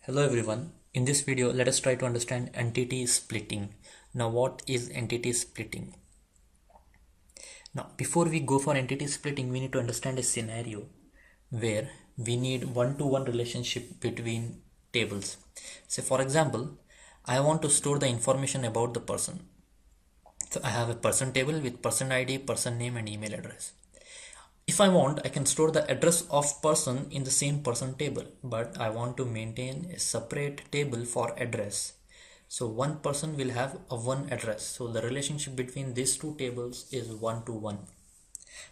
Hello everyone. In this video, let us try to understand entity splitting. Now, what is entity splitting? Now, before we go for entity splitting, we need to understand a scenario where we need one-to-one relationship between tables. Say, for example, I want to store the information about the person. So I have a person table with person ID, person name, and email address. If I want, I can store the address of person in the same person table, but I want to maintain a separate table for address. So one person will have a one address. So the relationship between these two tables is one to one.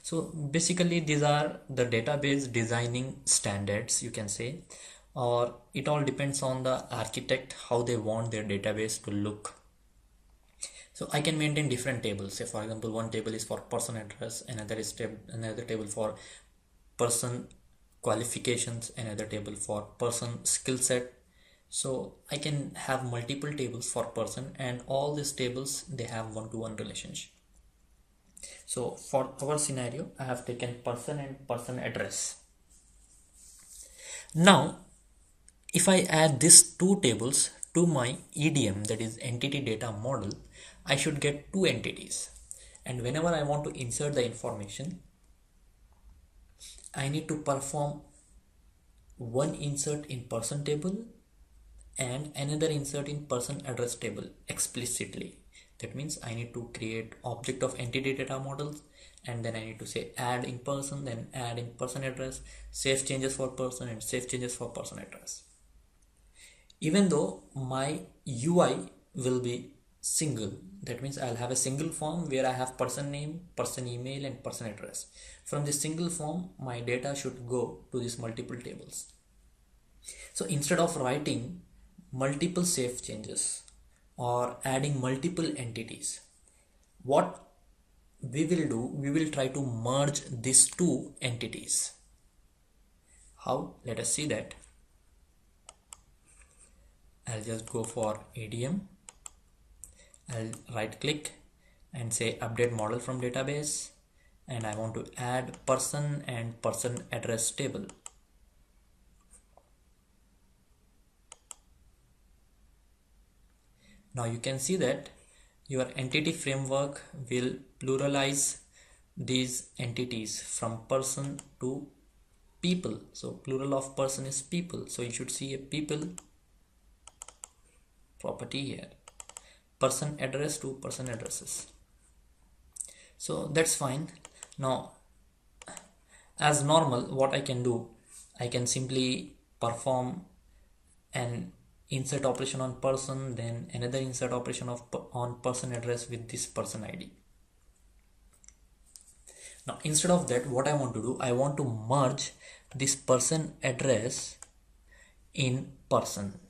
So basically these are the database designing standards, you can say, or it all depends on the architect how they want their database to look. So I can maintain different tables. Say for example, one table is for person address, another table for person qualifications, another table for person skill set. So I can have multiple tables for person, and all these tables they have one-to-one relationship. So for our scenario, I have taken person and person address. Now, if I add these two tables to my EDM, that is entity data model, I should get two entities. And whenever I want to insert the information, I need to perform one insert in person table and another insert in person address table explicitly. That means I need to create object of entity data models, and then I need to say add in person, then add in person address, save changes for person, and save changes for person address. Even though my UI will be single, that means I'll have a single form where I have person name, person email, and person address. From this single form, my data should go to these multiple tables. So instead of writing multiple save changes or adding multiple entities, what we will do, we will try to merge these two entities. How? Let us see that. I'll just go for EDM. I'll right click and say update model from database, and I want to add person and person address table. Now you can see that your entity framework will pluralize these entities from person to people. So plural of person is people. So you should see a people property here. Person address to person addresses. So that's fine. Now, as normal, what I can do, I can simply perform an insert operation on person, then another insert operation on person address with this person ID. Now instead of that, what I want to do, I want to merge this person address in person.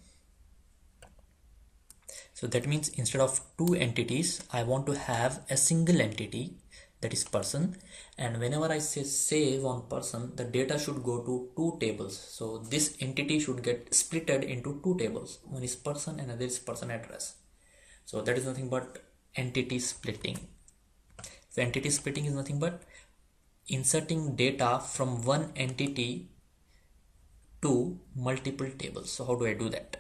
So that means instead of two entities, I want to have a single entity, that is person, and whenever I say save on person, the data should go to two tables. So this entity should get splitted into two tables. One is person, another is person address. So that is nothing but entity splitting. So entity splitting is nothing but inserting data from one entity to multiple tables. So how do I do that?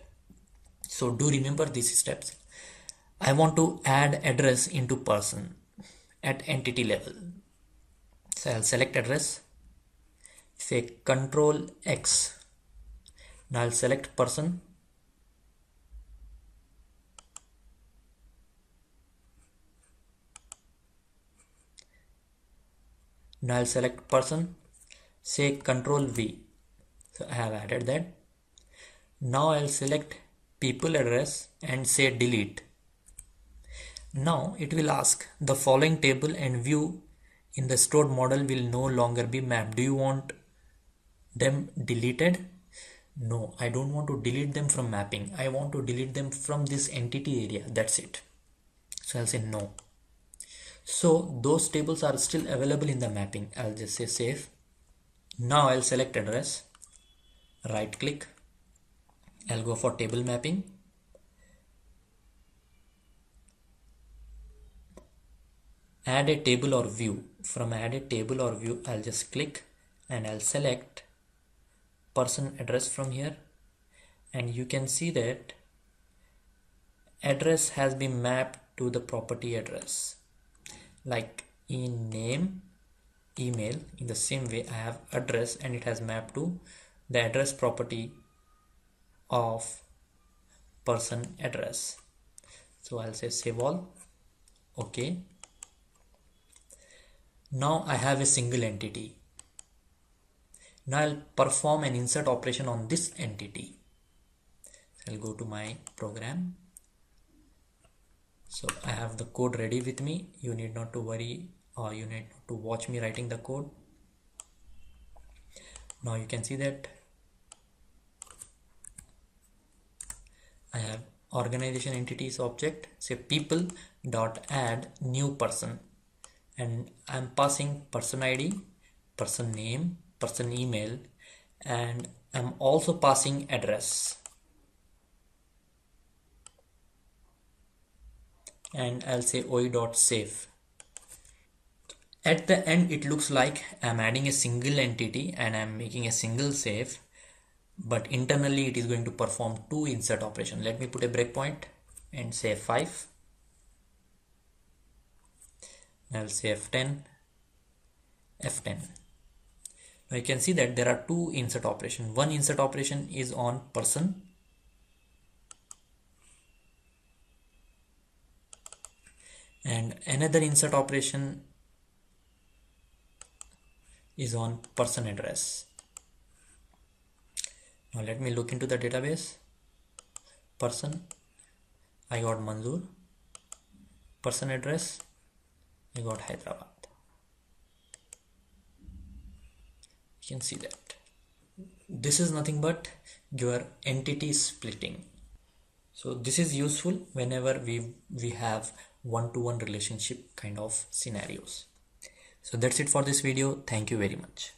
So do remember these steps. I want to add address into person at entity level. So I'll select address, say control X. Now I'll select person. Now I'll select person, say control V. So I have added that. Now I'll select people address and say delete. Now it will ask the following table and view in the stored model will no longer be mapped. Do you want them deleted? No, I don't want to delete them from mapping. I want to delete them from this entity area. That's it. So I'll say no. So those tables are still available in the mapping. I'll just say save. Now I'll select address, right click. I'll go for table mapping. Add a table or view. From add a table or view, I'll just click and I'll select person address from here, and you can see that address has been mapped to the property address. Like in name, email, in the same way I have address and it has mapped to the address property of person address. So I'll say save all. Okay. Now I have a single entity. Now I'll perform an insert operation on this entity. So I'll go to my program. So I have the code ready with me. You need not to worry, or you need not to watch me writing the code. Now you can see that I have organization entities object, say people dot add new person, and I'm passing person ID, person name, person email, and I'm also passing address. And I'll say oi.save. At the end, it looks like I'm adding a single entity and I'm making a single save, but internally it is going to perform two insert operations. Let me put a breakpoint and say F5. I'll say F10, F10. Now you can see that there are two insert operations. One insert operation is on person, and another insert operation is on person address. Now let me look into the database. Person, I got Manzoor. Person address, I got Hyderabad. You can see that this is nothing but your entity splitting. So this is useful whenever we have one-to-one relationship kind of scenarios. So that's it for this video. Thank you very much.